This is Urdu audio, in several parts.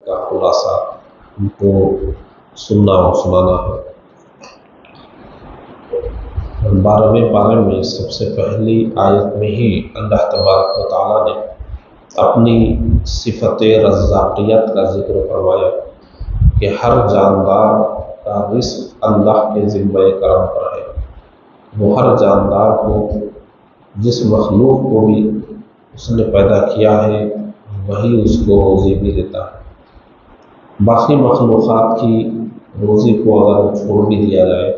کا خلاصہ ان کو سننا اور سنانا ہے۔ 12ویں پارے میں سب سے پہلی آیت میں ہی اللہ تبارک و تعالیٰ نے اپنی صفت رزاقیت کا ذکر فرمایا کہ ہر جاندار کا رزق اللہ کے ذمہ کرم پر ہے۔ وہ ہر جاندار کو، جس مخلوق کو بھی اس نے پیدا کیا ہے، وہی اس کو روزی بھی دیتا ہے۔ باقی مخلوقات کی روزی کو اگر چھوڑ بھی دیا جائے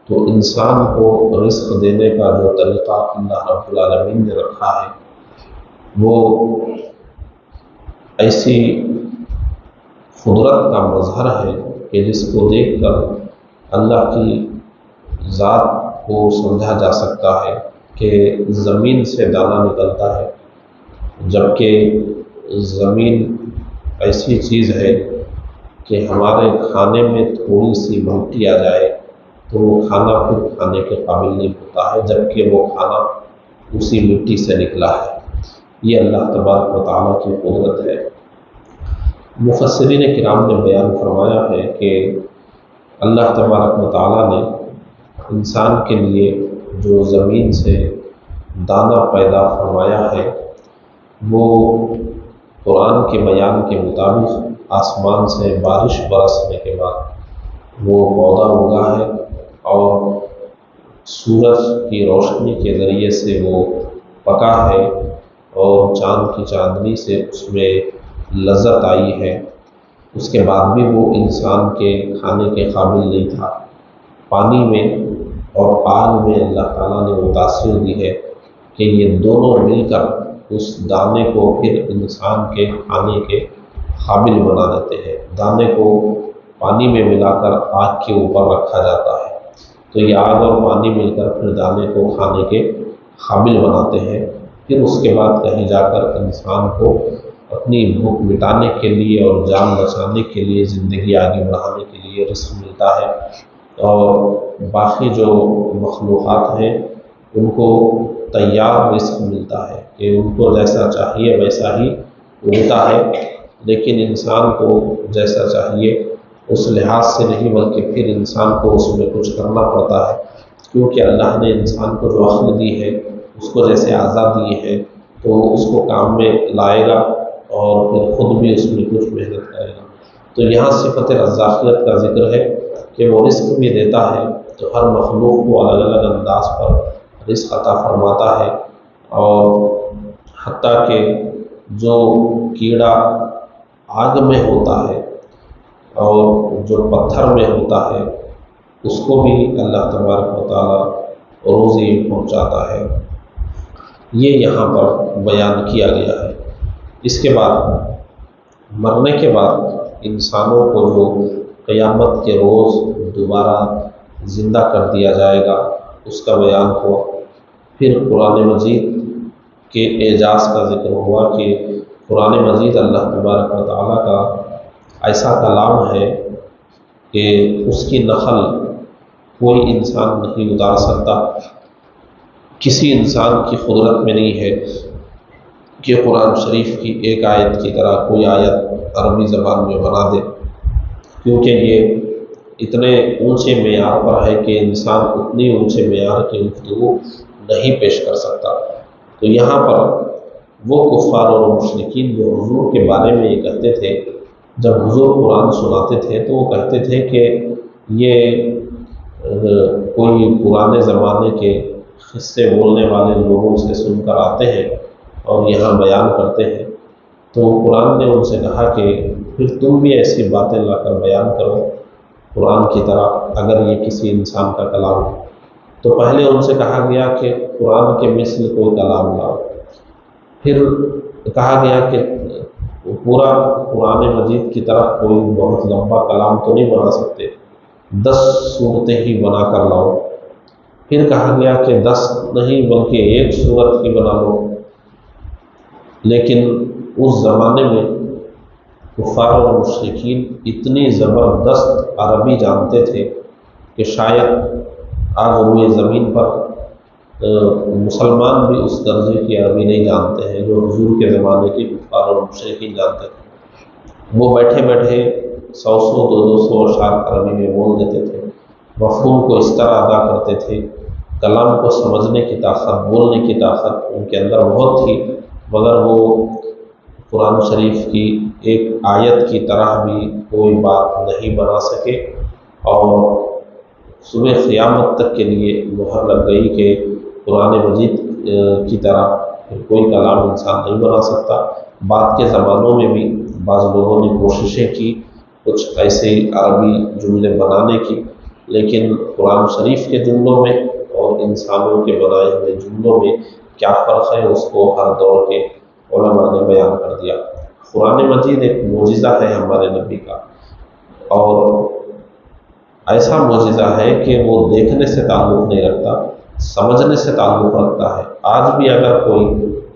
تو انسان کو رزق دینے کا جو طریقہ اللہ رب العالمین نے رکھا ہے وہ ایسی قدرت کا مظہر ہے کہ جس کو دیکھ کر اللہ کی ذات کو سمجھا جا سکتا ہے کہ زمین سے دانہ نکلتا ہے، جبکہ زمین ایسی چیز ہے کہ ہمارے کھانے میں تھوڑی سی مٹی آ جائے تو وہ کھانا خود کھانے کے قابل نہیں ہوتا ہے، جبکہ وہ کھانا اسی مٹی سے نکلا ہے۔ یہ اللہ تبارک و تعالیٰ کی قدرت ہے۔ مفسرین کرام نے بیان فرمایا ہے کہ اللہ تبارک و تعالیٰ نے انسان کے لیے جو زمین سے دانہ پیدا فرمایا ہے وہ قرآن کے بیان کے مطابق آسمان سے بارش برسنے کے بعد وہ پودا اگا ہے اور سورج کی روشنی کے ذریعے سے وہ پکا ہے اور چاند کی چاندنی سے اس میں لذت آئی ہے۔ اس کے بعد بھی وہ انسان کے کھانے کے قابل نہیں تھا۔ پانی میں اور آگ میں اللہ تعالیٰ نے وہ تاثیر دی ہے کہ یہ دونوں مل کر اس دانے کو پھر انسان کے کھانے کے قابل بنا دیتے ہیں۔ دانے کو پانی میں ملا کر آگ کے اوپر رکھا جاتا ہے تو یہ آگ اور پانی مل کر پھر دانے کو کھانے کے قابل بناتے ہیں۔ پھر اس کے بعد کہیں جا کر انسان کو اپنی بھوک مٹانے کے لیے اور جان بچانے کے لیے، زندگی آگے بڑھانے کے لیے رزق ملتا ہے، اور باقی جو مخلوقات ہیں ان کو تیار رزق ملتا ہے کہ ان کو جیسا چاہیے ویسا ہی ملتا ہے، لیکن انسان کو جیسا چاہیے اس لحاظ سے نہیں، بلکہ پھر انسان کو اس میں کچھ کرنا پڑتا ہے، کیونکہ اللہ نے انسان کو جو عقل دی ہے، اس کو جیسے آزاد دی ہے تو اس کو کام میں لائے گا اور پھر خود بھی اس میں کچھ محنت کرے گا۔ تو یہاں صفت رزاقیت کا ذکر ہے کہ وہ رزق بھی دیتا ہے تو ہر مخلوق کو الگ الگ انداز پر رزق عطا فرماتا ہے، اور حتیٰ کہ جو کیڑا آگ میں ہوتا ہے اور جو پتھر میں ہوتا ہے اس کو بھی اللہ تبارک و تعالیٰ روزی پہنچاتا ہے۔ یہ یہاں پر بیان کیا گیا ہے۔ اس کے بعد مرنے کے بعد انسانوں کو جو قیامت کے روز دوبارہ زندہ کر دیا جائے گا اس کا بیان ہوا۔ پھر قرآن مجید کے اعجاز کا ذکر ہوا کہ قرآن مجید اللہ تبارک و تعالیٰ کا ایسا کلام ہے کہ اس کی نقل کوئی انسان نہیں اتار سکتا۔ کسی انسان کی قدرت میں نہیں ہے کہ قرآن شریف کی ایک آیت کی طرح کوئی آیت عربی زبان میں بنا دے، کیونکہ یہ اتنے اونچے معیار پر ہے کہ انسان اتنی اونچے معیار کی گفتگو نہیں پیش کر سکتا۔ تو یہاں پر وہ کفار اور مشرکین جو حضور کے بارے میں یہ کہتے تھے، جب حضور قرآن سناتے تھے تو وہ کہتے تھے کہ یہ کوئی پرانے زمانے کے قصے بولنے والے لوگوں سے سن کر آتے ہیں اور یہاں بیان کرتے ہیں۔ تو قرآن نے ان سے کہا کہ پھر تم بھی ایسی باتیں لا کر بیان کرو قرآن کی طرح، اگر یہ کسی انسان کا کلام ہے۔ تو پہلے ان سے کہا گیا کہ قرآن کے مثل کوئی کلام لاؤ، پھر کہا گیا کہ پورا قرآن مجید کی طرح کوئی بہت لمبا کلام تو نہیں بنا سکتے، 10 صورتیں ہی بنا کر لاؤ۔ پھر کہا گیا کہ 10 نہیں بلکہ 1 صورت ہی بنا لو۔ لیکن اس زمانے میں کفار اور مشرکین اتنی زبردست عربی جانتے تھے کہ شاید آج روئے زمین پر مسلمان بھی اس درجے کی عربی نہیں جانتے ہیں جو حضور کے زمانے کے کفار اور مشرکین جانتے تھے۔ وہ بیٹھے بیٹھے 100 200 اشعار عربی میں بول دیتے تھے، مفہوم کو اس طرح ادا کرتے تھے، کلام کو سمجھنے کی طاقت، بولنے کی طاقت ان کے اندر بہت تھی، مگر وہ قرآن شریف کی ایک آیت کی طرح بھی کوئی بات نہیں بنا سکے، اور صبح قیامت تک کے لیے مہر لگ گئی کہ قرآن مجید کی طرح پھر کوئی کلام انسان نہیں بنا سکتا۔ بعد کے زمانوں میں بھی بعض لوگوں نے کوششیں کی کچھ ایسے عربی جملے بنانے کی، لیکن قرآن شریف کے جملوں میں اور انسانوں کے بنائے ہوئے جملوں میں کیا فرق ہے، اس کو ہر دور کے علماء نے بیان کر دیا۔ قرآن مجید ایک معجزہ ہے ہمارے نبی کا، اور ایسا معجزہ ہے کہ وہ دیکھنے سے تعلق نہیں رکھتا، سمجھنے سے تعلق رکھتا ہے۔ آج بھی اگر کوئی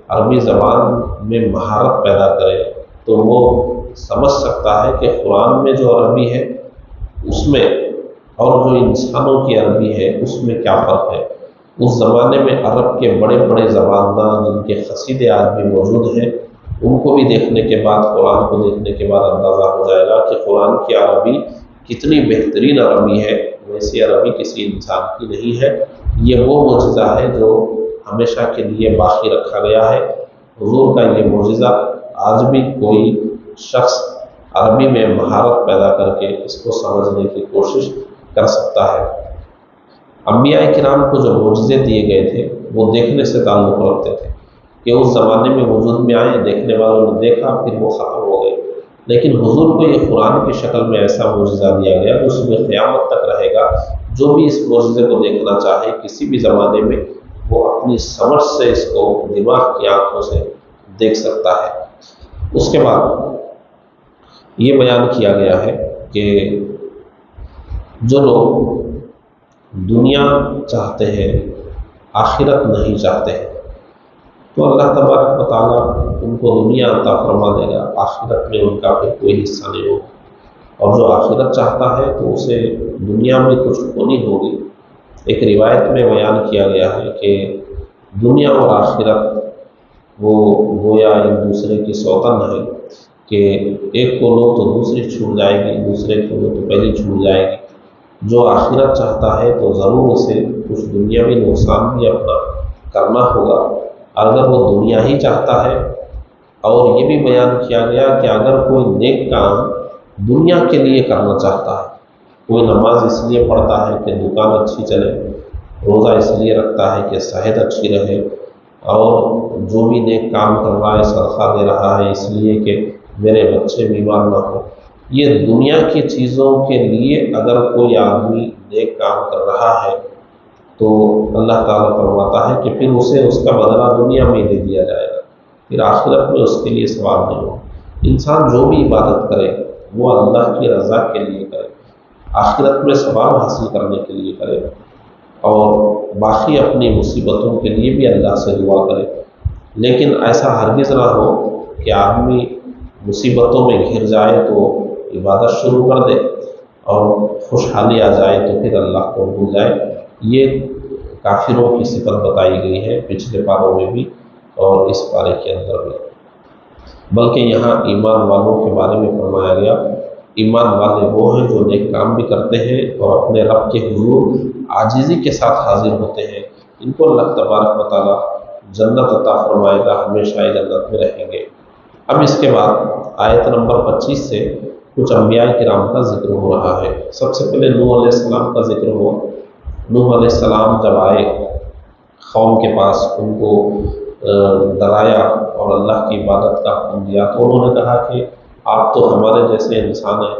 عربی زبان میں مہارت پیدا کرے تو وہ سمجھ سکتا ہے کہ قرآن میں جو عربی ہے اس میں اور جو انسانوں کی عربی ہے اس میں کیا فرق ہے۔ اس زمانے میں عرب کے بڑے بڑے زباندان جن کے قصیدے آج بھی موجود ہیں، ان کو بھی دیکھنے کے بعد، قرآن کو دیکھنے کے بعد اندازہ ہو جائے گا کہ قرآن کی عربی کتنی بہترین عربی ہے، ویسی عربی کسی انسان کی نہیں ہے۔ یہ وہ معجزہ ہے جو ہمیشہ کے لیے باقی رکھا گیا ہے۔ حضور کا یہ معجزہ آج بھی کوئی شخص عربی میں مہارت پیدا کر کے اس کو سمجھنے کی کوشش کر سکتا ہے۔ انبیاء کرام کو جو معجزے دیے گئے تھے وہ دیکھنے سے تعلق رکھتے تھے کہ اس زمانے میں وجود میں آئے، دیکھنے والوں نے دیکھا، پھر وہ ختم ہو گئے۔ لیکن حضور کو یہ قرآن کی شکل میں ایسا معجزہ دیا گیا جو صبح قیامت تک رہے گا۔ جو بھی اس معجزے کو دیکھنا چاہے کسی بھی زمانے میں، وہ اپنی سمجھ سے اس کو دماغ کی آنکھوں سے دیکھ سکتا ہے۔ اس کے بعد یہ بیان کیا گیا ہے کہ جو لوگ دنیا چاہتے ہیں، آخرت نہیں چاہتے ہیں، تو اللہ تبارک و تعالیٰ ان کو دنیا عطا فرما دے گا، آخرت میں ان کا پھر کوئی حصہ نہیں ہوگا۔ اور جو آخرت چاہتا ہے تو اسے دنیا میں کچھ ہونی ہوگی۔ ایک روایت میں بیان کیا گیا ہے کہ دنیا اور آخرت وہ گویا ایک دوسرے کی سوتن ہے، کہ ایک کو لو تو دوسری چھوٹ جائے گی، دوسرے کو لو تو پہلی چھوٹ جائے گی۔ جو آخرت چاہتا ہے تو ضرور اسے کچھ دنیاوی نقصان بھی اپنا کرنا ہوگا۔ اگر وہ دنیا ہی چاہتا ہے، اور یہ بھی بیان کیا گیا کہ اگر کوئی نیک کام دنیا کے لیے کرنا چاہتا ہے، کوئی نماز اس لیے پڑھتا ہے کہ دکان اچھی چلے، روزہ اس لیے رکھتا ہے کہ صحت اچھی رہے، اور جو بھی نیک کام کر رہا ہے، صدقہ دے رہا ہے اس لیے کہ میرے بچے بیمار نہ ہو، یہ دنیا کی چیزوں کے لیے اگر کوئی آدمی نیک کام کر رہا ہے تو اللہ تعالیٰ فرماتا ہے کہ پھر اسے اس کا بدلہ دنیا میں دے دیا جائے گا، پھر آخرت میں اس کے لیے ثواب نہیں ہوگا۔ انسان جو بھی عبادت کرے وہ اللہ کی رضا کے لیے کرے، آخرت میں ثواب حاصل کرنے کے لیے کرے، اور باقی اپنی مصیبتوں کے لیے بھی اللہ سے دعا کرے۔ لیکن ایسا ہرگز نہ ہو کہ آدمی مصیبتوں میں گھر جائے تو عبادت شروع کر دے، اور خوشحالی آ جائے تو پھر اللہ کو بھول جائے۔ یہ کافروں کی صفت بتائی گئی ہے پچھلے پاروں میں بھی اور اس پارے کے اندر بھی، بلکہ یہاں ایمان والوں کے بارے میں فرمایا گیا۔ ایمان والے وہ ہیں جو نیک کام بھی کرتے ہیں اور اپنے رب کے حضور عاجزی کے ساتھ حاضر ہوتے ہیں، ان کو اللہ تبارک و تعالیٰ جنت عطا فرمائے گا، ہمیشہ جنت میں رہیں گے۔ اب اس کے بعد آیت نمبر 25 سے کچھ انبیاء کرام کا ذکر ہو رہا ہے۔ سب سے پہلے نوح علیہ السلام کا ذکر ہوا۔ نوح علیہ السلام جب آئے قوم کے پاس، ان کو ڈرایا اور اللہ کی عبادت کا حکم دیا، تو انہوں نے کہا کہ آپ تو ہمارے جیسے انسان ہیں،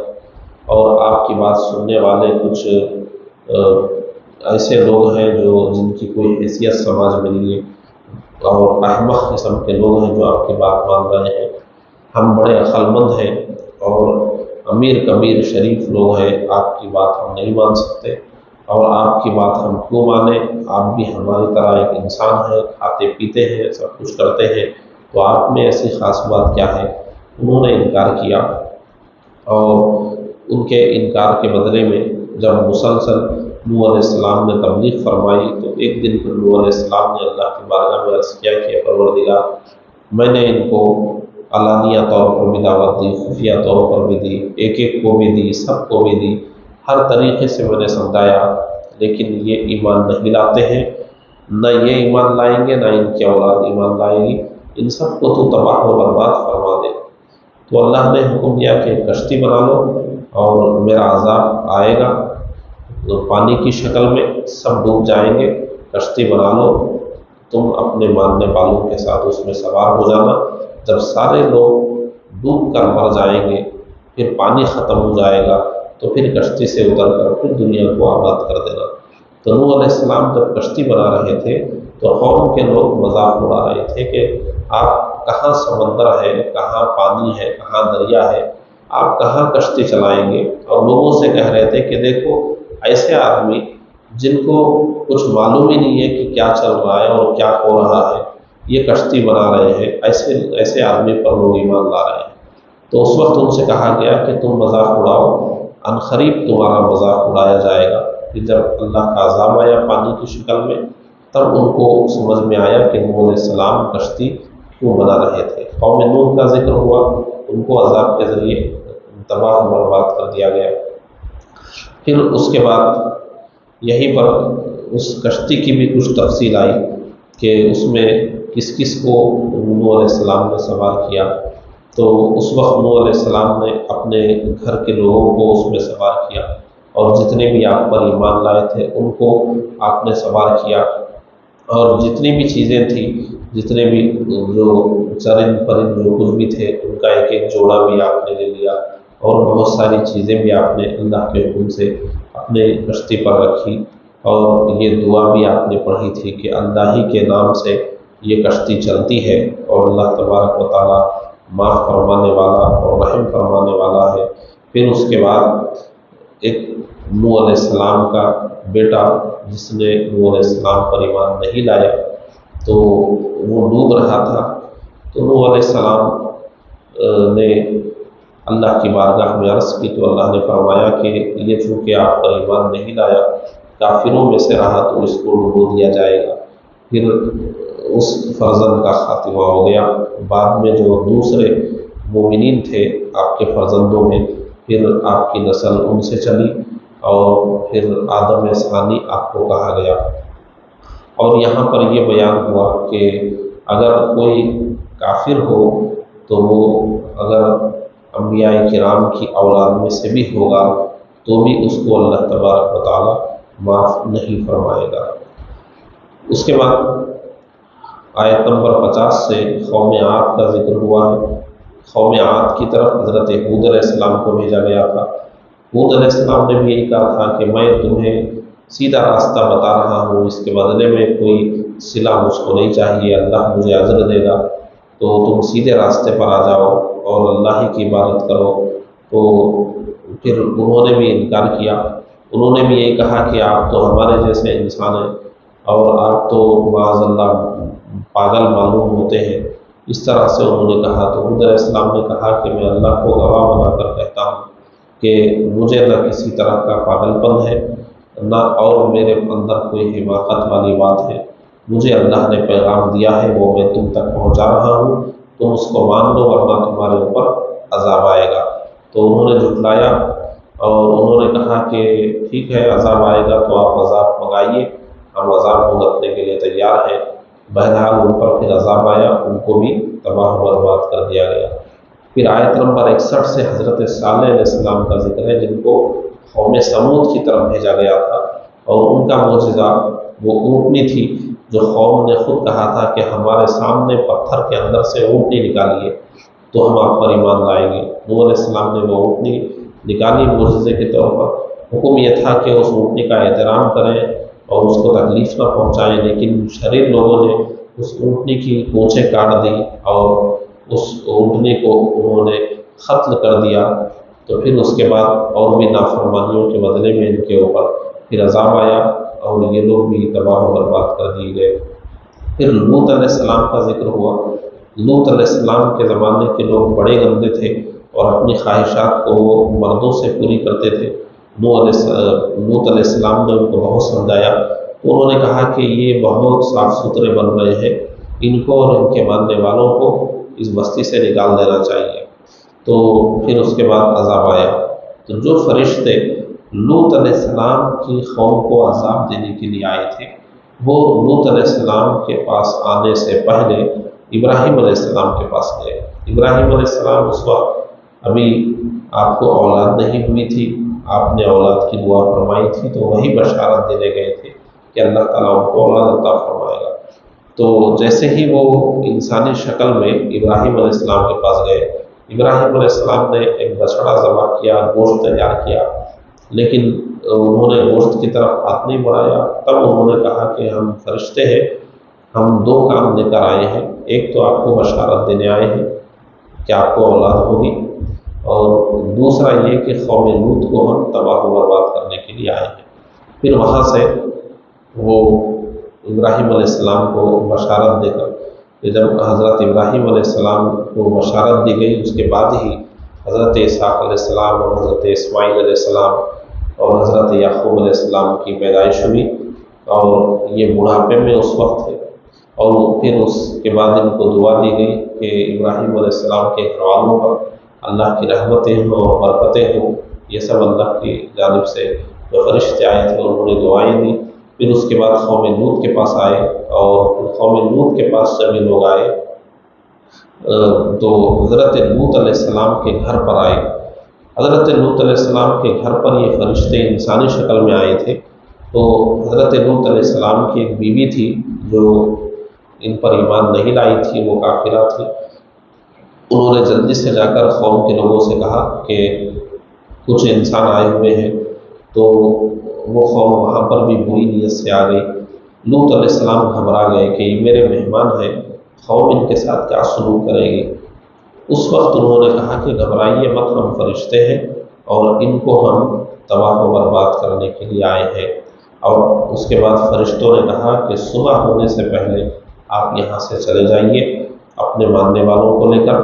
اور آپ کی بات سننے والے کچھ ایسے لوگ ہیں جن کی کوئی حیثیت سماج میں نہیں ہے، اور احمق قسم کے لوگ ہیں جو آپ کی بات مان رہے ہیں۔ ہم بڑے عقل مند ہیں اور امیر کبیر شریف لوگ ہیں، آپ کی بات ہم نہیں مان سکتے، اور آپ کی بات ہم کیوں مانیں؟ آپ بھی ہماری طرح ایک انسان ہے، کھاتے پیتے ہیں، سب کچھ کرتے ہیں، تو آپ میں ایسی خاص بات کیا ہے؟ انہوں نے انکار کیا، اور ان کے انکار کے بدلے میں جب مسلسل نوح علیہ السلام نے تبلیغ فرمائی، تو ایک دن پھر نوح علیہ السلام نے اللہ کی بارگاہ میں عرض کیا کہ پروردگار، میں نے ان کو علانیہ طور پر بھی دعوت دی، خفیہ طور پر بھی دی، ایک ایک کو بھی دی، سب کو بھی دی، ہر طریقے سے میں نے سمجھایا، لیکن یہ ایمان نہیں لاتے ہیں، نہ یہ ایمان لائیں گے، نہ ان کی اولاد ایمان لائے گی، ان سب کو تو تباہ و برباد فرما دے۔ تو اللہ نے حکم دیا کہ کشتی بنا لو اور میرا عذاب آئے گا تو پانی کی شکل میں، سب ڈوب جائیں گے، کشتی بنا لو، تم اپنے ماننے والوں کے ساتھ اس میں سوار ہو جانا، جب سارے لوگ ڈوب کر مر جائیں گے، پھر پانی ختم ہو جائے گا، تو پھر کشتی سے اتر کر پھر دنیا کو آباد کر دینا۔ تو نوح علیہ السلام جب کشتی بنا رہے تھے تو قوم کے لوگ مذاق اڑا رہے تھے کہ آپ کہاں سمندر ہے، کہاں پانی ہے، کہاں دریا ہے، آپ کہاں کشتی چلائیں گے؟ اور لوگوں سے کہہ رہے تھے کہ دیکھو ایسے آدمی جن کو کچھ معلوم ہی نہیں ہے کہ کیا چل رہا ہے اور کیا ہو رہا ہے، یہ کشتی بنا رہے ہیں، ایسے آدمی پر لوگ ایمان لا رہے ہیں۔ تو اس وقت ان سے کہا گیا کہ تم مذاق اڑاؤ، عنقریب تمہارا مذاق اڑایا جائے گا۔ کہ جب اللہ کا عذاب آیا پانی کی شکل میں، تب ان کو سمجھ میں آیا کہ نوح علیہ السلام کشتی کیوں بنا رہے تھے۔ قوم نوح کا ذکر ہوا، ان کو عذاب کے ذریعے تباہ و برباد کر دیا گیا۔ پھر اس کے بعد یہیں پر اس کشتی کی بھی کچھ تفصیل آئی کہ اس میں کس کس کو نوح علیہ السلام نے سوار کیا۔ تو اس وقت نوح علیہ السلام نے اپنے گھر کے لوگوں کو اس میں سوار کیا، اور جتنے بھی آپ پر ایمان لائے تھے ان کو آپ نے سوار کیا، اور جتنی بھی چیزیں تھیں، جتنے بھی جو چرند پرند جو کچھ بھی تھے، ان کا ایک ایک جوڑا بھی آپ نے لے لیا، اور بہت ساری چیزیں بھی آپ نے اللہ کے حکم سے اپنے کشتی پر رکھی، اور یہ دعا بھی آپ نے پڑھی تھی کہ اللہ ہی کے نام سے یہ کشتی چلتی ہے، اور اللہ تبارک و تعالیٰ معاف فرمانے والا اور رحم فرمانے والا ہے۔ پھر اس کے بعد ایک نوح علیہ السلام کا بیٹا جس نے نوح علیہ السلام پر ایمان نہیں لایا، تو وہ ڈوب رہا تھا، تو نوح علیہ السلام نے اللہ کی بارگاہ میں عرض کی، تو اللہ نے فرمایا کہ یہ چونکہ آپ پر ایمان نہیں لایا، کافروں میں سے رہا، تو اس کو ڈبو دیا جائے گا۔ پھر اس فرزند کا خاتمہ ہو گیا۔ بعد میں جو دوسرے مومنین تھے آپ کے فرزندوں میں، پھر آپ کی نسل ان سے چلی، اور پھر آدم ثانی آپ کو کہا گیا۔ اور یہاں پر یہ بیان ہوا کہ اگر کوئی کافر ہو تو وہ اگر انبیاء کرام کی اولاد میں سے بھی ہوگا تو بھی اس کو اللہ تبارک و تعالیٰ معاف نہیں فرمائے گا۔ اس کے بعد آیت نمبر 50 سے قوم عاد کا ذکر ہوا ہے۔ قوم عاد کی طرف حضرت ہود علیہ السلام کو بھیجا گیا تھا۔ ہود علیہ السلام نے بھی یہی کہا تھا کہ میں تمہیں سیدھا راستہ بتا رہا ہوں، اس کے بدلے میں کوئی صلہ مجھ کو نہیں چاہیے، اللہ مجھے اجر دے گا، تو تم سیدھے راستے پر آ جاؤ اور اللہ ہی کی عبادت کرو۔ تو پھر انہوں نے بھی انکار کیا، انہوں نے بھی یہی کہا کہ آپ تو ہمارے جیسے انسان ہیں اور آپ تو معاذ اللہ پاگل معلوم ہوتے ہیں، اس طرح سے انہوں نے کہا۔ تو حود علیہ السلام نے کہا کہ میں اللہ کو گواہ بنا کر کہتا ہوں کہ مجھے نہ کسی طرح کا پاگل پن ہے، نہ اور میرے اندر کوئی حماقت والی بات ہے، مجھے اللہ نے پیغام دیا ہے وہ میں تم تک پہنچا رہا ہوں، تم اس کو مان لو ورنہ تمہارے اوپر عذاب آئے گا۔ تو انہوں نے جھٹلایا اور انہوں نے کہا کہ ٹھیک ہے عذاب آئے گا تو آپ عذاب منگائیے، ہم عذاب بھگتنے کے لیے تیار ہیں۔ بہرحال ان پر پھر عذاب آیا، ان کو بھی تباہ و برباد کر دیا گیا۔ پھر آیت نمبر 61 سے حضرت صالح علیہ السلام کا ذکر ہے، جن کو قوم سمود کی طرف بھیجا گیا تھا، اور ان کا معجزہ وہ اونٹنی تھی جو قوم نے خود کہا تھا کہ ہمارے سامنے پتھر کے اندر سے اونٹنی نکالیے تو ہم آپ پر ایمان لائیں گے۔ نوح علیہ السلام نے وہ اونٹنی نکالی معجزے کے طور پر۔ حکم یہ تھا کہ اس اونٹنی کا احترام کریں اور اس کو تکلیف نہ پہنچائیں، لیکن شریر لوگوں نے اس اونٹنی کی پونچھیں کاٹ دی اور اس اونٹنی کو انہوں نے قتل کر دیا۔ تو پھر اس کے بعد اور بھی نافرمانیوں کے بدلے میں ان کے اوپر پھر عذاب آیا اور یہ لوگ بھی تباہ و برباد کر دیے گئے۔ پھر لوط علیہ السلام کا ذکر ہوا۔ لوط علیہ السلام کے زمانے کے لوگ بڑے گندے تھے اور اپنی خواہشات کو وہ مردوں سے پوری کرتے تھے۔ لوط علیہ السلام نے ان کو بہت سمجھایا تو انہوں نے کہا کہ یہ بہت صاف ستھرے بن رہے ہیں، ان کو اور ان کے ماننے والوں کو اس بستی سے نکال دینا چاہیے۔ تو پھر اس کے بعد عذاب آیا، تو جو فرشتے لوط علیہ السلام کی قوم کو عذاب دینے کے لیے آئے تھے وہ لوط علیہ السلام کے پاس آنے سے پہلے ابراہیم علیہ السلام کے پاس گئے۔ ابراہیم علیہ السلام اس وقت ابھی آپ کو اولاد نہیں ہوئی تھی، آپ نے اولاد کی دعا فرمائی تھی، تو وہی بشارت دینے گئے تھے کہ اللہ تعالیٰ ان کو اولاد عطا فرمائے گا۔ تو جیسے ہی وہ انسانی شکل میں ابراہیم علیہ السلام کے پاس گئے، ابراہیم علیہ السلام نے ایک بچڑا ذبح کیا، گوشت تیار کیا، لیکن انہوں نے گوشت کی طرف ہاتھ نہیں بڑھایا۔ تب انہوں نے کہا کہ ہم فرشتے ہیں، ہم دو کام لے کر آئے ہیں، ایک تو آپ کو بشارت دینے آئے ہیں کہ آپ کو اولاد ہوگی، اور دوسرا یہ کہ قوم لوط کو ہم تباہ و برباد کرنے کے لیے آئے ہیں۔ پھر وہاں سے وہ ابراہیم علیہ السلام کو بشارت دے کر، جب حضرت ابراہیم علیہ السلام کو بشارت دی گئی اس کے بعد ہی حضرت اسحاق علیہ السلام اور حضرت اسماعیل علیہ السلام اور حضرت یعقوب علیہ السلام کی پیدائش ہوئی، اور یہ بڑھاپے میں اس وقت تھے۔ اور پھر اس کے بعد ان کو دعا دی گئی کہ ابراہیم علیہ السلام کے گھر والوں پر اللہ کی رحمتیں ہوں اور برکتیں ہوں۔ یہ سب اللہ کی جانب سے جو فرشتے آئے تھے انہوں نے دعائیں دی۔ پھر اس کے بعد قوم لوط کے پاس آئے، اور قوم لوط کے پاس جب یہ لوگ آئے تو حضرت لوط علیہ السلام کے گھر پر آئے۔ حضرت لوط علیہ السلام کے گھر پر یہ فرشتے انسانی شکل میں آئے تھے۔ تو حضرت لوط علیہ السلام کی ایک بیوی تھی جو ان پر ایمان نہیں لائی تھی، وہ کافرہ تھی۔ انہوں نے جلدی سے جا کر قوم کے لوگوں سے کہا کہ کچھ انسان آئے ہوئے ہیں، تو وہ قوم وہاں پر بھی بری نیت سے آ گئی۔ لوط علیہ السلام گھبرا گئے کہ یہ میرے مہمان ہیں، قوم ان کے ساتھ کیا سلوک کرے گی۔ اس وقت انہوں نے کہا کہ گھبرائیے مت، ہم فرشتے ہیں اور ان کو ہم تباہ و برباد کرنے کے لیے آئے ہیں۔ اور اس کے بعد فرشتوں نے کہا کہ صبح ہونے سے پہلے آپ یہاں سے چلے جائیے اپنے ماننے والوں کو لے کر،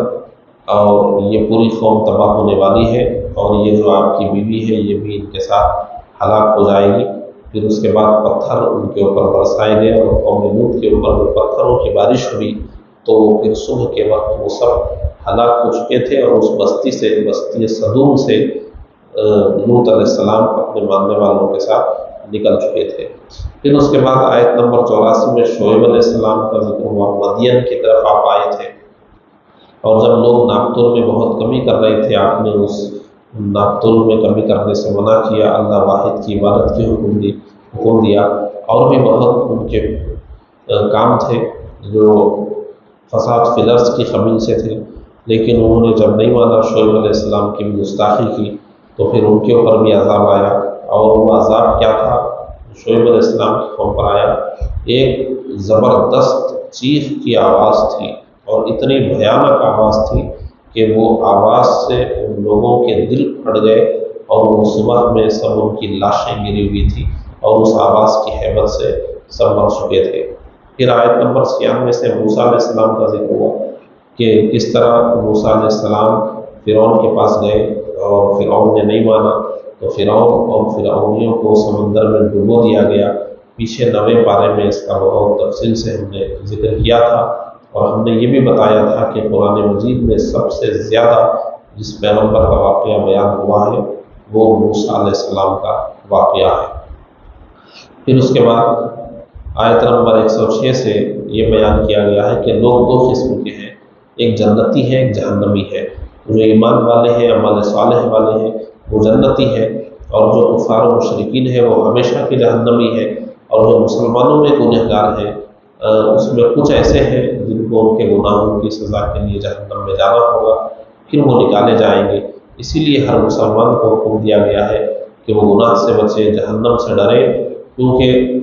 اور یہ پوری قوم تباہ ہونے والی ہے، اور یہ جو آپ کی بیوی ہے یہ بھی ان کے ساتھ ہلاک ہو جائے گی۔ پھر اس کے بعد پتھر ان کے اوپر برسائے گئے، اور قوم لوط کے اوپر جو پتھروں کی بارش ہوئی تو پھر صبح کے وقت وہ سب ہلاک ہو چکے تھے، اور اس بستی سے، بستی صدوم سے لوط علیہ السلام اپنے ماننے والوں کے ساتھ نکل چکے تھے۔ پھر اس کے بعد آیت نمبر 84 میں شعیب علیہ السلام کا ذکر ہوا، مدین کی طرف آپ آئے تھے، اور جب لوگ ناقتل میں بہت کمی کر رہے تھے آپ نے اس ناقتل میں کمی کرنے سے منع کیا، اللہ واحد کی عبادت کی حکم دیا۔ اور بھی بہت ان کے کام تھے جو فساد فی الارض کی قبیل سے تھے، لیکن انہوں نے جب نہیں مانا، شعیب علیہ السلام کی بھی گستاخی کی، تو پھر ان کے اوپر بھی عذاب آیا۔ اور وہ عذاب کیا تھا شعیب علیہ السلام کی قوم پر آیا؟ ایک زبردست چیخ کی آواز تھی، اور اتنی بھیانک آواز تھی کہ وہ آواز سے ان لوگوں کے دل پھٹ گئے، اور وہ صبح میں سب ان کی لاشیں گری ہوئی تھی، اور اس آواز کی ہیبت سے سب مر چکے تھے۔ پھر آیت نمبر 96 سے موسیٰ علیہ السلام کا ذکر ہوا کہ کس طرح موسیٰ علیہ السلام فرعون کے پاس گئے، اور فرعون نے نہیں مانا، تو فرعون اور فرعونیوں کو سمندر میں ڈبو دیا گیا۔ پیچھے 9ویں پارے میں اس کا بہت تفصیل سے ہم نے ذکر کیا تھا، اور ہم نے یہ بھی بتایا تھا کہ قرآن مجید میں سب سے زیادہ جس پیغمبر کا واقعہ بیان ہوا ہے وہ موسیٰ علیہ السلام کا واقعہ ہے۔ پھر اس کے بعد آیت نمبر 106 سے یہ بیان کیا گیا ہے کہ لوگ دو قسم کے ہیں، ایک جنتی ہے، ایک جہنمی ہے۔ جو ایمان والے ہیں، عمل صالح والے ہیں، وہ جنتی ہے، اور جو کفار و مشرکین ہیں وہ ہمیشہ کے جہنمی ہے۔ اور جو مسلمانوں میں گنہگار ہیں اس میں کچھ ایسے ہیں جن کو ان کے گناہوں کی سزا کے لیے جہنم میں جانا ہوگا، پھر وہ نکالے جائیں گے۔ اسی لیے ہر مسلمان کو حکم دیا گیا ہے کہ وہ گناہ سے بچے، جہنم سے ڈرے، کیونکہ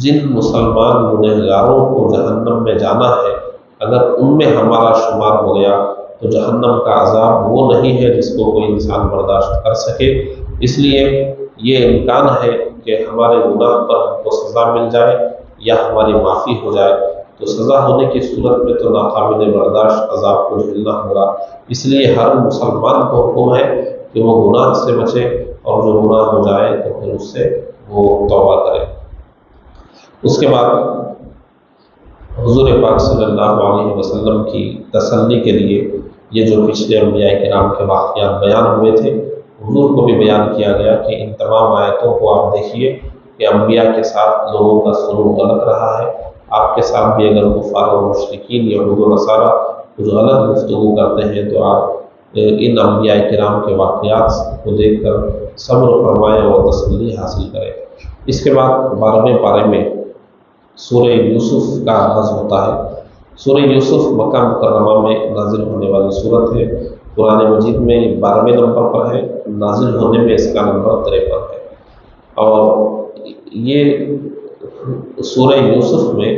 جن مسلمان گنہگاروں کو جہنم میں جانا ہے اگر ان میں ہمارا شمار ہو گیا تو جہنم کا عذاب وہ نہیں ہے جس کو کوئی انسان برداشت کر سکے۔ اس لیے یہ امکان ہے کہ ہمارے گناہ پر ہم کو سزا مل جائے یا ہماری معافی ہو جائے، تو سزا ہونے کی صورت میں تو ناقابل برداشت عذاب کو جھیلنا ہوگا۔ اس لیے ہر مسلمان کو حکم ہے کہ وہ گناہ سے بچے، اور جو گناہ ہو جائے تو پھر اس سے وہ توبہ کرے۔ اس کے بعد حضور پاک صلی اللہ علیہ وسلم کی تسلی کے لیے یہ جو پچھلے انبیاء کرام کے واقعات بیان ہوئے تھے، حضور کو بھی بیان کیا گیا کہ ان تمام آیتوں کو آپ دیکھیے کہ انبیاء کے ساتھ لوگوں کا سلوک غلط رہا ہے، آپ کے ساتھ بھی اگر کفار و مشرکین یہود و نصارہ کچھ غلط گفتگو کرتے ہیں تو آپ ان انبیاء کرام کے واقعات کو دیکھ کر صبر فرمائیں اور تسلی حاصل کریں۔ اس کے بعد 12ویں پارے میں سورہ یوسف کا آغاز ہوتا ہے۔ سورہ یوسف مکہ مکرمہ میں نازل ہونے والی سورت ہے، قرآن مجید میں 12ویں نمبر پر ہے، نازل ہونے میں اس کا نمبر 53 ہے۔ اور یہ سورہ یوسف میں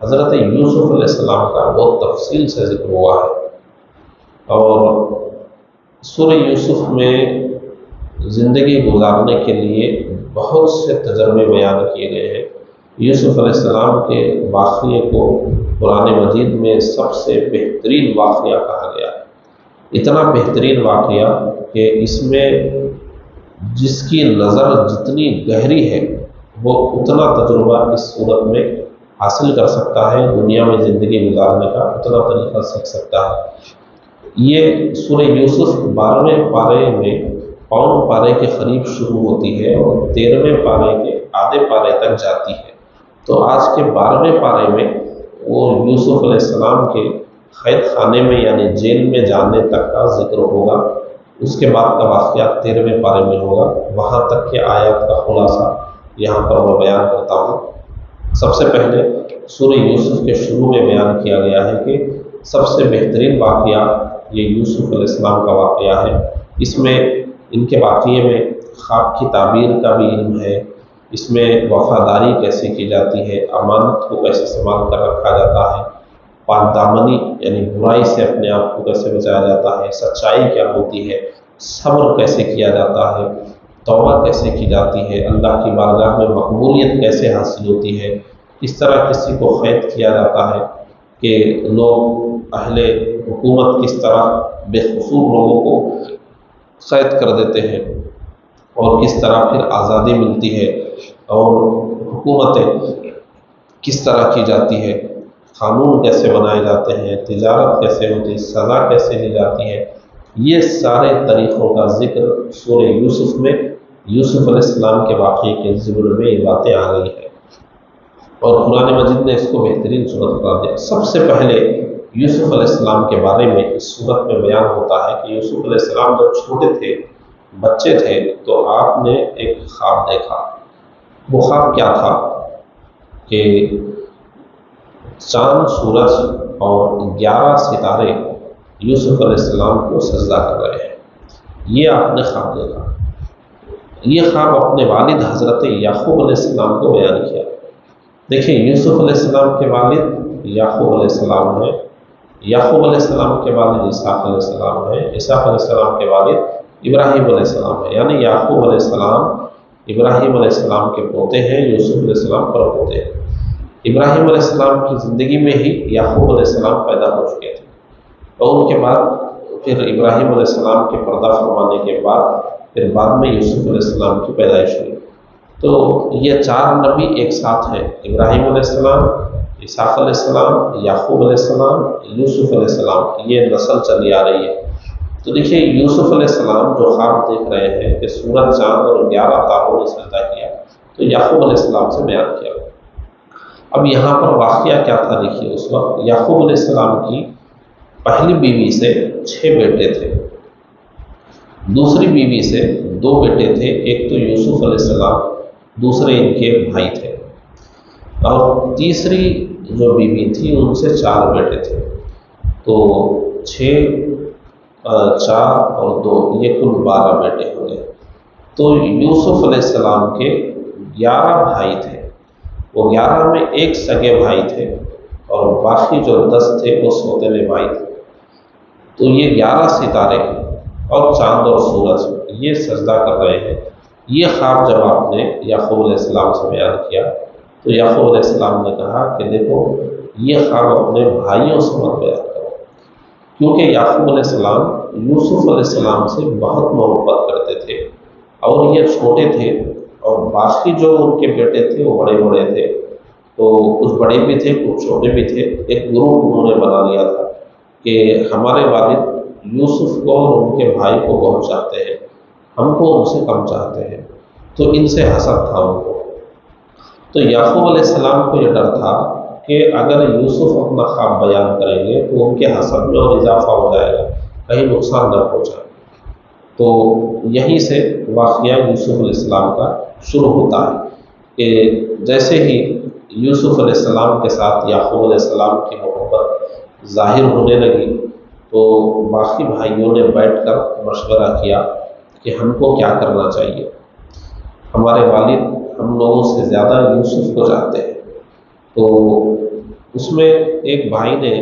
حضرت یوسف علیہ السلام کا بہت تفصیل سے ذکر ہوا ہے، اور سورہ یوسف میں زندگی گزارنے کے لیے بہت سے تجربے بیان کیے گئے ہیں۔ یوسف علیہ السلام کے واقعے کو قرآن مجید میں سب سے بہترین واقعہ کہا گیا ہے، اتنا بہترین واقعہ کہ اس میں جس کی نظر جتنی گہری ہے وہ اتنا تجربہ اس صورت میں حاصل کر سکتا ہے، دنیا میں زندگی گزارنے کا اتنا طریقہ سیکھ سکتا ہے۔ یہ سورہ یوسف 12ویں پارے میں پون پارے کے قریب شروع ہوتی ہے اور 13ویں پارے کے آدھے پارے تک جاتی ہے۔ تو آج کے 12ویں پارے میں وہ یوسف علیہ السلام کے قید خانے میں یعنی جیل میں جانے تک کا ذکر ہوگا، اس کے بعد کا واقعہ 13ویں پارے میں ہوگا، وہاں تک کے آیات کا خلاصہ یہاں پر میں بیان کرتا ہوں۔ سب سے پہلے سورہ یوسف کے شروع میں بیان کیا گیا ہے کہ سب سے بہترین واقعہ یہ یوسف علیہ السلام کا واقعہ ہے۔ اس میں ان کے واقعے میں خواب کی تعبیر کا بھی علم ہے، اس میں وفاداری کیسے کی جاتی ہے، امانت کو کیسے سنبھال کر رکھا جاتا ہے، پاک دامنی یعنی برائی سے اپنے آپ کو کیسے بچایا جاتا ہے، سچائی کیا ہوتی ہے، صبر کیسے کیا جاتا ہے، توبہ کیسے کی جاتی ہے، اللہ کی بارگاہ میں مقبولیت کیسے حاصل ہوتی ہے، کس طرح کسی کو قید کیا جاتا ہے کہ لوگ اہل حکومت کس طرح بے قصور لوگوں کو قید کر دیتے ہیں اور کس طرح پھر آزادی ملتی ہے، اور حکومتیں کس طرح کی جاتی ہے، قانون کیسے بنائے جاتے ہیں، تجارت کیسے ہوتی ہے، سزا کیسے لی جاتی ہے، یہ سارے طریقوں کا ذکر سورہ یوسف میں یوسف علیہ السلام کے واقعے کے ضمن میں یہ باتیں آ گئی ہیں، اور قرآن مجید نے اس کو بہترین صورت قرار دیا۔ سب سے پہلے یوسف علیہ السلام کے بارے میں اس صورت میں بیان ہوتا ہے کہ یوسف علیہ السلام جب چھوٹے تھے، بچے تھے، تو آپ نے ایک خواب دیکھا۔ وہ خواب کیا تھا کہ چاند، سورج اور 11 ستارے یوسف علیہ السلام کو سجدہ کر رہے ہیں، یہ آپ نے خواب دیکھا۔ یہ خواب اپنے والد حضرت یعقوب علیہ السلام کو بیان کیا۔ دیکھیں، یوسف علیہ السلام کے والد یعقوب علیہ السلام ہیں، یعقوب علیہ السلام کے والد اسحاق علیہ السلام ہیں، اسحاق علیہ السلام کے والد ابراہیم علیہ السلام ہیں، یعنی یعقوب علیہ السلام ابراہیم علیہ السلام کے پوتے ہیں، یوسف علیہ السلام پر پوتے ہیں۔ ابراہیم علیہ السلام کی زندگی میں ہی یعقوب علیہ السلام پیدا ہو چکے تھے، اور ان کے بعد پھر ابراہیم علیہ السلام کے پردہ فرمانے کے بعد میں یوسف علیہ السلام کی پیدائش ہوئی۔ تو یہ 4 نبی ایک ساتھ ہیں، ابراہیم علیہ السلام، اسحاق علیہ السلام، یعقوب علیہ السلام، یوسف علیہ السلام، یہ نسل چلی آ رہی ہے۔ تو دیکھیے، یوسف علیہ السلام جو خواب دیکھ رہے ہیں کہ سورج، چاند اور 11 تاروں نے سجدہ کیا، تو یعقوب علیہ السلام سے بیان کیا۔ اب یہاں پر واقعہ کیا تھا دیکھیے، اس وقت یعقوب علیہ السلام کی پہلی بیوی سے 6 بیٹے تھے، دوسری بیوی سے 2 بیٹے تھے، ایک تو یوسف علیہ السلام، دوسرے ان کے بھائی تھے، اور تیسری جو بیوی تھی ان سے 4 بیٹے تھے، تو 6 4 اور 2 یہ کل 12 بیٹے ہو گئے۔ تو یوسف علیہ السلام کے 11 بھائی تھے، وہ 11 میں ایک سگے بھائی تھے اور باقی جو 10 تھے وہ سوتیلے بھائی تھے۔ تو یہ 11 ستارے اور چاند اور سورج یہ سجدہ کر رہے ہیں۔ یہ خواب جب آپ نے یعقوب علیہ السلام سے بیان کیا تو یعقوب علیہ السلام نے کہا کہ دیکھو، یہ خواب اپنے بھائیوں سے مت بیان کرو، کیونکہ یعقوب علیہ السلام یوسف علیہ السلام سے بہت محبت کرتے تھے، اور یہ چھوٹے تھے اور باقی جو ان کے بیٹے تھے وہ بڑے بڑے تھے، تو کچھ بڑے بھی تھے کچھ چھوٹے بھی تھے، ایک گروپ انہوں نے بنا لیا تھا کہ ہمارے والد یوسف کو اور ان کے بھائی کو بہت چاہتے ہیں، ہم کو ان سے کم چاہتے ہیں، تو ان سے حسد تھا ان کو۔ تو یعقوب علیہ السلام کو یہ ڈر تھا کہ اگر یوسف اپنا خواب بیان کریں گے تو ان کے حسد میں اور اضافہ ہو جائے گا، کہیں نقصان نہ پہنچائے۔ تو یہیں سے واقعہ یوسف علیہ السلام کا شروع ہوتا ہے کہ جیسے ہی یوسف علیہ السلام کے ساتھ یعقوب علیہ السلام کی محبت ظاہر ہونے لگی تو باقی بھائیوں نے بیٹھ کر مشورہ کیا کہ ہم کو کیا کرنا چاہیے، ہمارے والد ہم لوگوں سے زیادہ یوسف کو چاہتے ہیں۔ تو اس میں ایک بھائی نے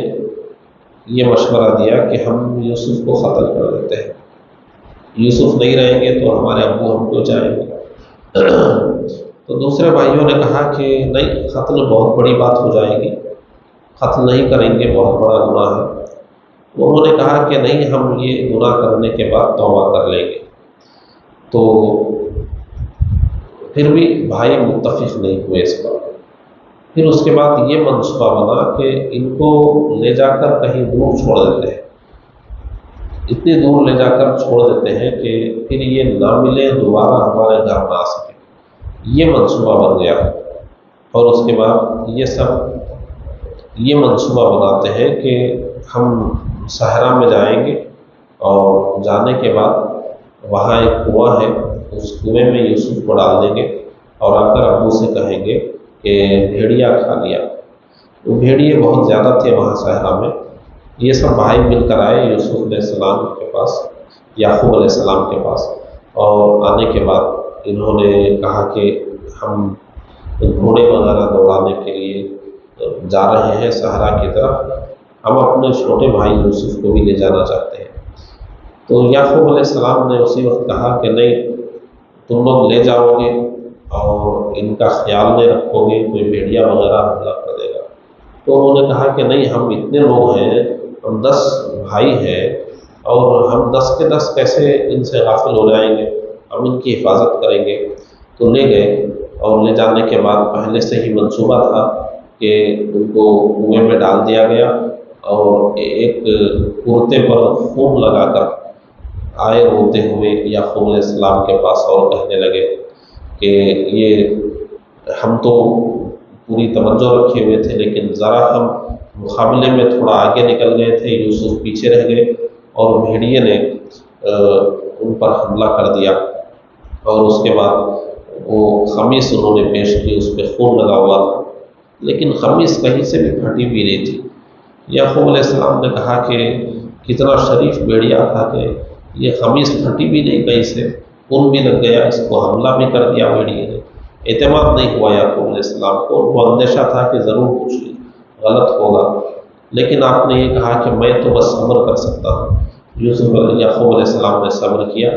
یہ مشورہ دیا کہ ہم یوسف کو قتل کر دیتے ہیں، یوسف نہیں رہیں گے تو ہمارے ابو ہم کو چاہیں گے۔ تو دوسرے بھائیوں نے کہا کہ نہیں، قتل بہت بڑی بات ہو جائے گی، قتل نہیں کریں گے، بہت بڑا گناہ ہے۔ انہوں نے کہا کہ نہیں، ہم یہ گناہ کرنے کے بعد توبہ کر لیں گے۔ تو پھر بھی بھائی متفق نہیں ہوئے اس پر۔ پھر اس کے بعد یہ منصوبہ بنا کہ ان کو لے جا کر کہیں دور چھوڑ دیتے ہیں، اتنی دور لے جا کر چھوڑ دیتے ہیں کہ پھر یہ نہ ملے، دوبارہ ہمارے گھر نہ آ سکے، یہ منصوبہ بن گیا۔ اور اس کے بعد یہ منصوبہ بناتے ہیں کہ ہم صحرا میں جائیں گے اور جانے کے بعد وہاں ایک کنواں ہے، اس کنویں میں یوسف کو ڈال دیں گے اور آ کر ابو سے کہیں گے کہ بھیڑیا کھا لیا۔ وہ بھیڑیے بہت زیادہ تھے وہاں صحرا میں۔ یہ سب بھائی مل کر آئے یوسف علیہ السلام کے پاس، یعقوب علیہ السلام کے پاس، اور آنے کے بعد انہوں نے کہا کہ ہم گھوڑے وغیرہ دوڑانے کے لیے جا رہے ہیں صحرا کی طرف، ہم اپنے چھوٹے بھائی یوسف کو بھی لے جانا چاہتے ہیں۔ تو یعقوب علیہ السلام نے اسی وقت کہا کہ نہیں، تم لوگ لے جاؤ گے اور ان کا خیال نہیں رکھو گے، کوئی بھیڑیا وغیرہ حملہ کر دے گا۔ تو انہوں نے کہا کہ نہیں، ہم اتنے لوگ ہیں، ہم 10 بھائی ہیں، اور ہم 10 کے 10 کیسے ان سے غافل ہو جائیں گے، ہم ان کی حفاظت کریں گے۔ تو لے گئے، اور لے جانے کے بعد پہلے سے ہی منصوبہ تھا کہ ان کو کنویں میں ڈال دیا گیا، اور ایک کرتے پر خون لگا کر آئے روتے ہوئے یعقوب علیہ السلام کے پاس اور کہنے لگے کہ یہ ہم تو پوری توجہ رکھے ہوئے تھے، لیکن ذرا ہم مقابلے میں تھوڑا آگے نکل گئے تھے، یوسف پیچھے رہ گئے، اور بھیڑیے نے ان پر حملہ کر دیا۔ اور اس کے بعد وہ خمیس انہوں نے پیش کی، اس پہ خون لگا ہوا تھا، لیکن خمیس کہیں سے بھی پھٹی بھی نہیں تھی۔ یعقوب علیہ السلام نے کہا کہ کتنا شریف بھیڑیا تھا کہ یہ خمیس پھٹی بھی نہیں کہیں سے، خون بھی لگ گیا، اس کو حملہ بھی کر دیا بھیڑیے نے۔ اعتماد نہیں ہوا یعقوب علیہ السلام کو، ان کو اندیشہ تھا کہ ضرور کچھ غلط ہوگا، لیکن آپ نے یہ کہا کہ میں تو بس صبر کر سکتا ہوں۔ یعقوب علیہ السلام نے صبر کیا،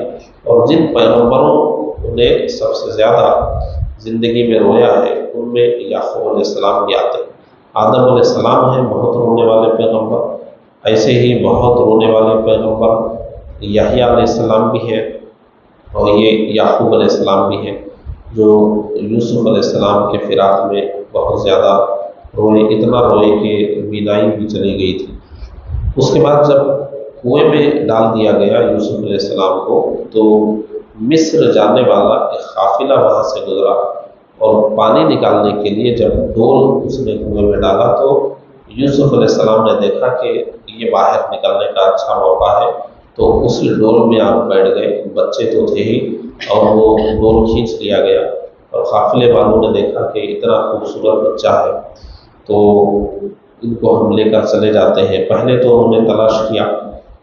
اور جن پیغمبروں نے سب سے زیادہ زندگی میں رویا ہے ان میں یعقوب علیہ السلام بھی آتے ہیں۔ آدم علیہ السلام ہیں بہت رونے والے پیغمبر، ایسے ہی بہت رونے والے پیغمبر یحییٰ علیہ السلام بھی ہیں، اور یہ یعقوب علیہ السلام بھی ہیں جو یوسف علیہ السلام کے فراق میں بہت زیادہ روئے، اتنا روئے کہ بینائی بھی چلی گئی تھی۔ اس کے بعد جب کنویں میں ڈال دیا گیا یوسف علیہ السلام کو، تو مصر جانے والا ایک قافلہ وہاں سے گزرا، اور پانی نکالنے کے لیے جب ڈول اس نے کنویں میں ڈالا تو یوسف علیہ السلام نے دیکھا کہ یہ باہر نکلنے کا اچھا موقع ہے، تو اس ڈول میں آپ بیٹھ گئے، بچے تو تھے ہی، اور وہ ڈول کھینچ لیا گیا، اور قافلے والوں نے دیکھا کہ اتنا خوبصورت بچہ ہے تو ان کو ہم لے کر چلے جاتے ہیں۔ پہلے تو انہوں نے تلاش کیا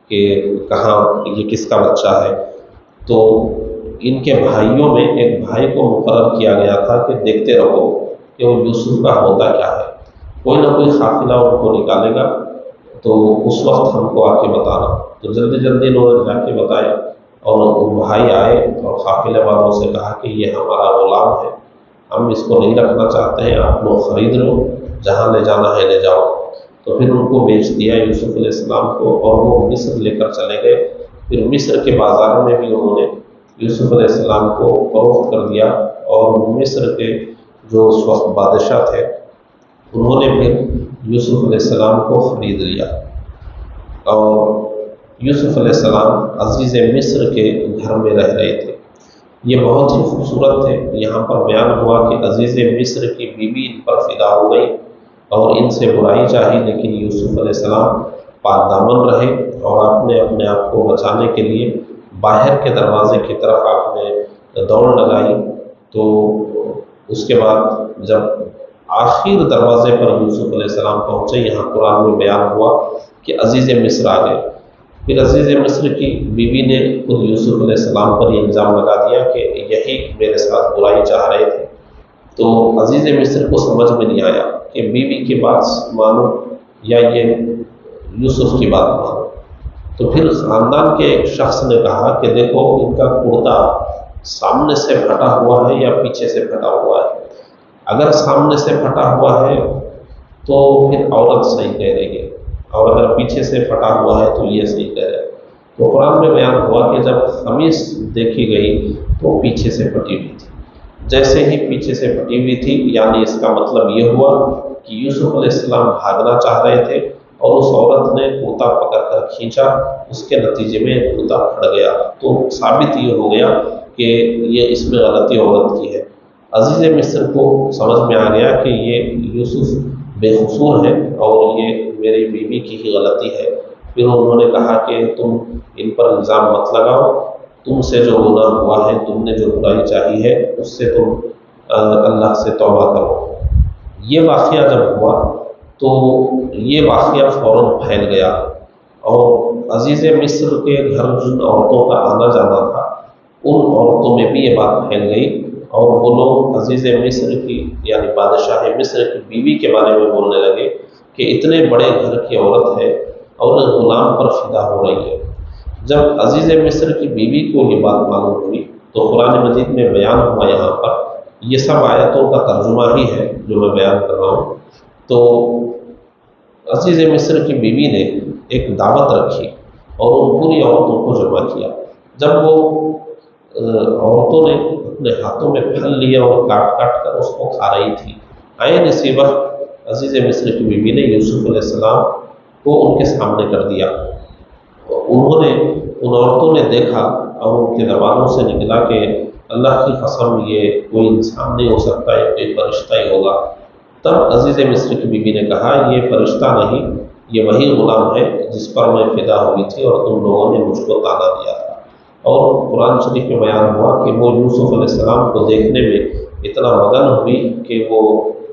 کہ کہاں یہ کس کا بچہ ہے، تو ان کے بھائیوں میں ایک بھائی کو مقرر کیا گیا تھا کہ دیکھتے رہو کہ وہ یوسف کا ہوتا کیا ہے، کوئی نہ کوئی قافلہ ان کو نکالے گا تو اس وقت ہم کو آ کے بتانا۔ تو جلدی جلدی انہوں نے جا کے بتایا، اور وہ بھائی آئے اور قافلے والوں سے کہا کہ یہ ہمارا غلام ہے، ہم اس کو نہیں رکھنا چاہتے ہیں، آپ لوگ خرید لو، جہاں لے جانا ہے لے جاؤ۔ تو پھر ان کو بیچ دیا یوسف علیہ السلام کو، اور وہ مصر لے کر چلے گئے۔ پھر مصر کے بازار میں بھی انہوں نے یوسف علیہ السلام کو فروخت کر دیا، اور مصر کے جو اس وقت بادشاہ تھے انہوں نے پھر یوسف علیہ السلام کو خرید لیا، اور یوسف علیہ السلام عزیز مصر کے گھر میں رہ رہے تھے۔ یہ بہت ہی خوبصورت ہے، یہاں پر بیان ہوا کہ عزیز مصر کی بیوی ان پر فدا ہو گئی اور ان سے برائی چاہی، لیکن یوسف علیہ السلام پاک دامن رہے اور آپ نے اپنے آپ کو بچانے کے لیے باہر کے دروازے کی طرف آپ نے دوڑ لگائی۔ تو اس کے بعد جب آخر دروازے پر یوسف علیہ السلام پہنچے، یہاں قرآن میں بیان ہوا کہ عزیز مصر آ گئے۔ پھر عزیز مصر کی بیوی نے خود یوسف علیہ السلام پر یہ الزام لگا دیا کہ یہی میرے ساتھ برائی چاہ رہے تھے۔ تو عزیز مصر کو سمجھ میں نہیں آیا کہ بیوی کی بات مانو یا یہ یوسف کی بات مانو۔ تو پھر خاندان کے ایک شخص نے کہا کہ دیکھو ان کا کرتا سامنے سے پھٹا ہوا ہے یا پیچھے سے پھٹا ہوا ہے، اگر سامنے سے پھٹا ہوا ہے تو پھر عورت صحیح کہہ رہی ہے، اور اگر پیچھے سے پھٹا ہوا ہے تو یہ صحیح کہہ رہے ہیں۔ تو قرآن میں بیان ہوا کہ جب قمیص دیکھی گئی تو پیچھے سے پھٹی ہوئی تھی۔ جیسے ہی پیچھے سے پھٹی ہوئی تھی، یعنی اس کا مطلب یہ ہوا کہ یوسف علیہ السلام بھاگنا چاہ رہے تھے اور اس عورت نے کرتا پکڑ کر کھینچا، اس کے نتیجے میں کرتا پھٹ گیا۔ تو ثابت یہ ہو گیا کہ یہ اس میں غلطی عورت کی ہے۔ عزیز مصر کو سمجھ میں آ گیا کہ یہ یوسف بے قصور ہے اور یہ میری بیوی کی ہی غلطی ہے۔ پھر انہوں نے کہا کہ تم ان پر الزام مت لگاؤ، تم سے جو گناہ ہوا ہے، تم نے جو برائی چاہی ہے، اس سے تم اللہ سے توبہ کرو۔ یہ واقعہ جب ہوا تو یہ واقعہ فوراً پھیل گیا، اور عزیز مصر کے گھر جن عورتوں کا آنا جانا تھا ان عورتوں میں بھی یہ بات پھیل گئی، اور وہ لوگ عزیز مصر کی یعنی بادشاہ مصر کی بیوی کے بارے میں بولنے لگے کہ اتنے بڑے گھر کی عورت ہے اور غلام پر فدا ہو رہی ہے۔ جب عزیز مصر کی بیوی کو یہ بات معلوم ہوئی تو قرآن مجید میں بیان ہوا، یہاں پر یہ سب آیتوں کا ترجمہ ہی ہے جو میں بیان کر رہا ہوں۔ تو عزیز مصر کی بیوی نے ایک دعوت رکھی اور ان پوری عورتوں کو جمع کیا۔ جب وہ عورتوں نے اپنے ہاتھوں میں پھل لیا اور کاٹ کاٹ کر اس کو کھا رہی تھی، عین اسی وقت عزیز مصر کی بیوی نے یوسف علیہ السلام کو ان کے سامنے کر دیا۔ انہوں نے ان عورتوں نے دیکھا اور ان کے زبانوں سے نکلا کہ اللہ کی قسم یہ کوئی انسان نہیں ہو سکتا، یہ کوئی فرشتہ ہی ہوگا۔ تب عزیز مصر کی بیوی نے کہا یہ فرشتہ نہیں، یہ وہی غلام ہے جس پر میں فدا ہوئی تھی اور تم لوگوں نے مجھ کو تانا دیا تھا۔ اور قرآن شریف میں بیان ہوا کہ وہ یوسف علیہ السلام کو دیکھنے میں اتنا مگن ہوئی کہ وہ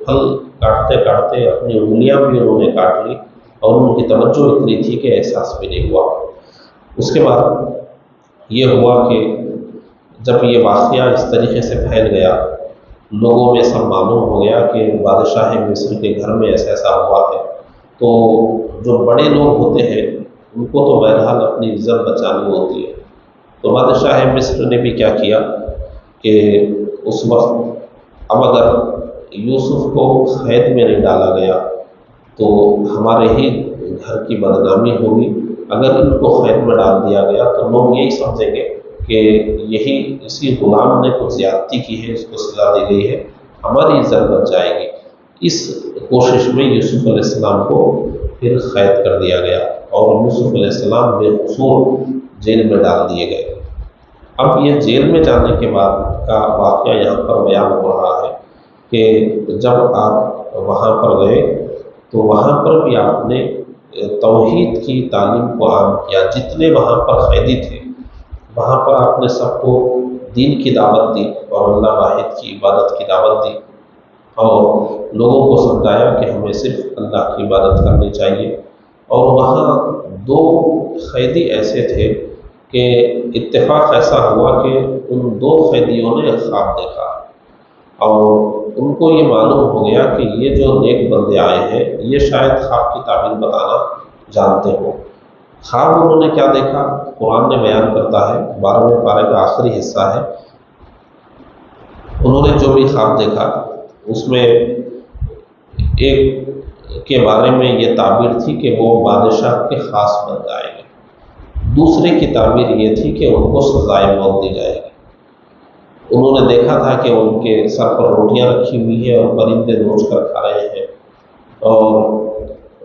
پھل کاٹتے کاٹتے اپنی انگلیاں بھی انہوں نے کاٹ لی، اور ان کی توجہ اتنی تھی کہ احساس بھی نہیں ہوا۔ اس کے بعد یہ ہوا کہ جب یہ واقعہ اس طریقے سے پھیل گیا، لوگوں میں سب معلوم ہو گیا کہ بادشاہ مصر کے گھر میں ایسا ایسا ہوا ہے، تو جو بڑے لوگ ہوتے ہیں ان کو تو بہرحال اپنی عزت بچانی ہوتی ہے۔ تو بادشاہ مصر نے بھی کیا کیا کہ اس وقت اب اگر یوسف کو قید میں نہیں ڈالا گیا تو ہمارے ہی گھر کی بدنامی ہوگی، اگر ان کو قید میں ڈال دیا گیا تو لوگ یہی سمجھیں گے کہ یہی اسی غلام نے کچھ زیادتی کی ہے، اس کو سزا دی گئی ہے، ہماری عزت بچ جائے گی۔ اس کوشش میں یوسف علیہ السلام کو پھر قید کر دیا گیا اور یوسف علیہ السلام بے قصور جیل میں ڈال دیے گئے۔ اب یہ جیل میں جانے کے بعد کا واقعہ یہاں پر بیان ہو رہا ہے کہ جب آپ وہاں پر گئے تو وہاں پر بھی آپ نے توحید کی تعلیم کو عام کیا۔ جتنے وہاں پر قیدی تھے وہاں پر آپ نے سب کو دین کی دعوت دی اور اللہ واحد کی عبادت کی دعوت دی، اور لوگوں کو سمجھایا کہ ہمیں صرف اللہ کی عبادت کرنی چاہیے۔ اور وہاں دو قیدی ایسے تھے کہ اتفاق ایسا ہوا کہ ان دو قیدیوں نے خواب دیکھا، اور ان کو یہ معلوم ہو گیا کہ یہ جو نیک بندے آئے ہیں یہ شاید خواب کی تعبیر بتانا جانتے ہوں۔ خواب انہوں نے کیا دیکھا قرآن نے بیان کرتا ہے، 12ویں پارے کا آخری حصہ ہے۔ انہوں نے جو بھی خواب دیکھا اس میں ایک کے بارے میں یہ تعبیر تھی کہ وہ بادشاہ کے خاص بن جائیں گے، دوسرے کی تعبیر یہ تھی کہ ان کو سزائے موت دی جائے گی۔ انہوں نے دیکھا تھا کہ ان کے سر پر روٹیاں رکھی ہوئی ہیں اور پرندے نوچ کر کھا رہے ہیں، اور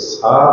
7